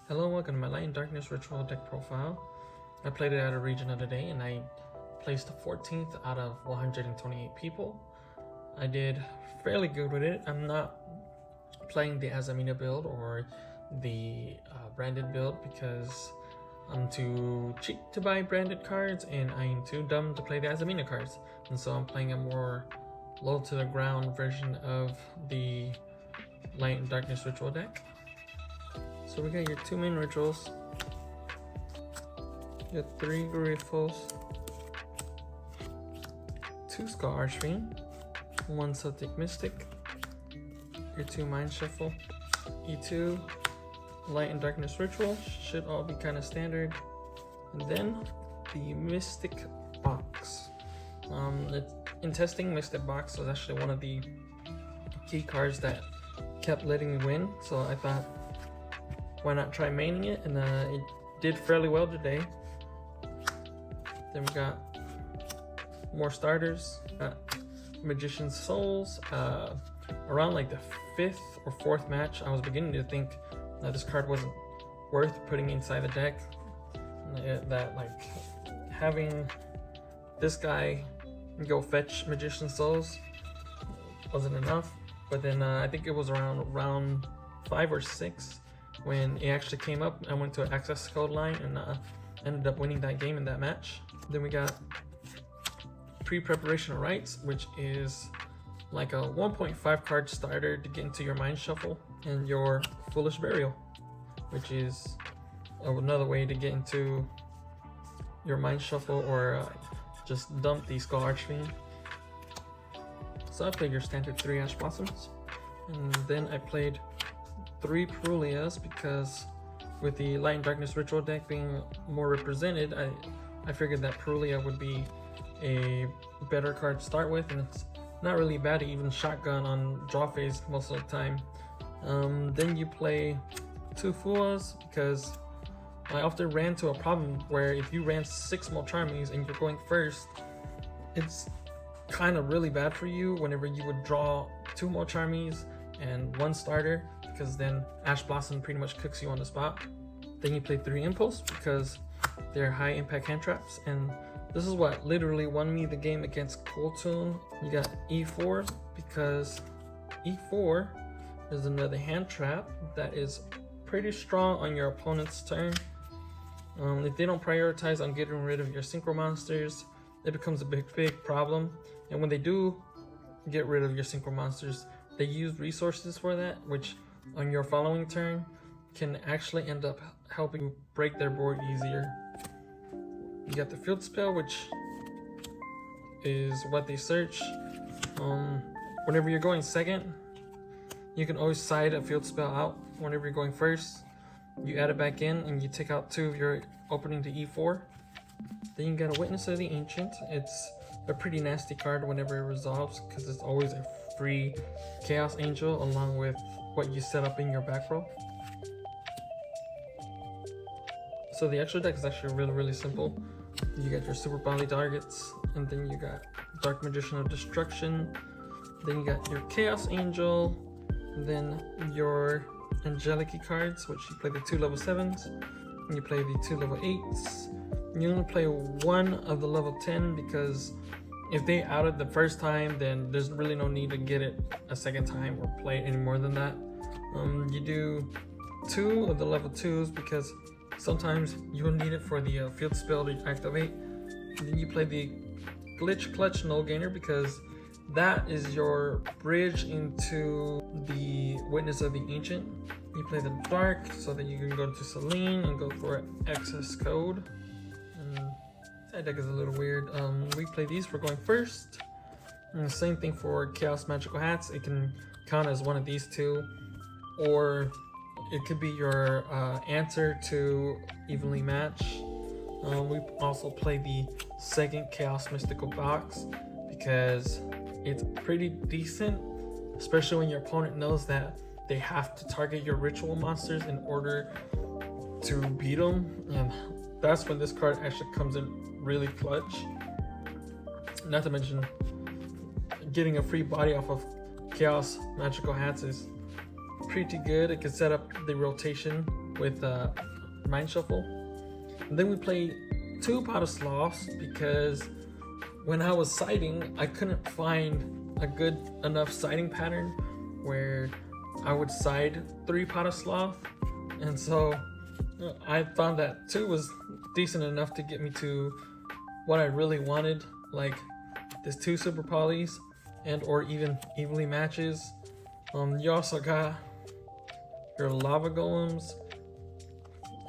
Hello and welcome to my Light and Darkness Ritual deck profile. I played it at a region of the day and I placed 14th out of 128 people. I did fairly good with it. I'm not playing the azamina build or the branded build because I'm too cheap to buy branded cards and I'm too dumb to play the azamina cards. And so I'm playing a more low to the ground version of the Light and Darkness Ritual deck. So we got your two main rituals, your three Griffos, two Skull Archfiend, one Celtic Mystic, your two Mind Shuffle, E2, Light and Darkness Ritual, should all be kind of standard, and then the Mystic Box. In testing, Mystic Box was actually one of the key cards that kept letting me win, so I thought, why not try maining it? And it did fairly well today. Then we got more starters. Got Magician's Souls. Around like the 5th or 4th match, I was beginning to think that this card wasn't worth putting inside the deck. That like having this guy go fetch Magician's Souls wasn't enough. But then I think it was around round 5 or 6 when it actually came up. I went to an access code line and ended up winning that game in that match. Then we got Pre-Preparation of Rites, which is like a 1.5 card starter to get into your Mind Shuffle, and your Foolish Burial, which is another way to get into your Mind Shuffle or just dump the Skull Archfiend. So I played your standard 3 Ash Blossoms, and then I played 3 Perulias because with the Light and Darkness Ritual deck being more represented, I figured that Perulia would be a better card to start with, and it's not really bad to even shotgun on draw phase most of the time. Then you play 2 Fuas because I often ran to a problem where if you ran 6 Molcharmies and you're going first, it's kind of really bad for you whenever you would draw 2 Molcharmies and 1 starter, because then Ash Blossom pretty much cooks you on the spot. Then you play 3 Impulse because they're high impact hand traps, and this is what literally won me the game against Coltoon. You got E4 because E4 is another hand trap that is pretty strong on your opponent's turn. If they don't prioritize on getting rid of your synchro monsters, it becomes a big problem. And when they do get rid of your synchro monsters, they use resources for that, which on your following turn can actually end up helping you break their board easier. You got the Field Spell, which is what they search. Whenever you're going second, you can always side a Field Spell out. Whenever you're going first, you add it back in and you take out 2 of your opening to E4. Then you got a Witness of the Ancient. It's a pretty nasty card whenever it resolves because it's always a free Chaos Angel along with what you set up in your back row. So the extra deck is actually really simple. You got your Super Body targets, and then you got Dark Magician of Destruction, then you got your Chaos Angel, and then your Angelic cards, which you play the 2 level 7s, and you play the 2 level 8s. You only play 1 of the level 10 because if they outed the first time, then there's really no need to get it a second time or play it any more than that. You do 2 of the level 2s because sometimes you'll need it for the Field Spell to activate. And then you play the Glitch Clutch Null Gainer because that is your bridge into the Witness of the Ancient. You play the Dark so that you can go to Selene and go for an access code. That deck is a little weird. We play these for going first. And the same thing for Chaos Magical Hats. It can count as one of these 2, or it could be your answer to Evenly Match. We also play the second Chaos Mystical Box because it's pretty decent, especially when your opponent knows that they have to target your ritual monsters in order to beat them. And that's when this card actually comes in really clutch. Not to mention getting a free body off of Chaos Magical Hats is pretty good. It can set up the rotation with Mind Shuffle. And then we played 2 Pot of Sloths because when I was sighting, I couldn't find a good enough sighting pattern where I would side 3 Pot of Sloth. And so I found that 2 was decent enough to get me to what I really wanted, like this 2 Super Polys and or even evenly matches. You also got your Lava Golems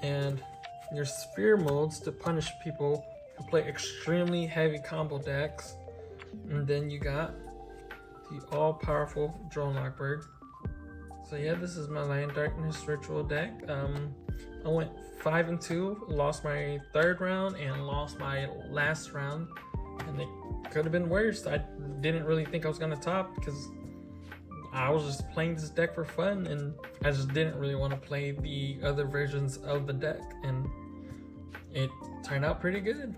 and your Sphere modes to punish people who play extremely heavy combo decks. And then you got the all-powerful Drone Lockbird. So yeah, this is my Lion Darkness Ritual deck. I went 5-2, lost my 3rd round and lost my last round, and it could have been worse. I didn't really think I was gonna top because I was just playing this deck for fun, and I just didn't really want to play the other versions of the deck, and it turned out pretty good.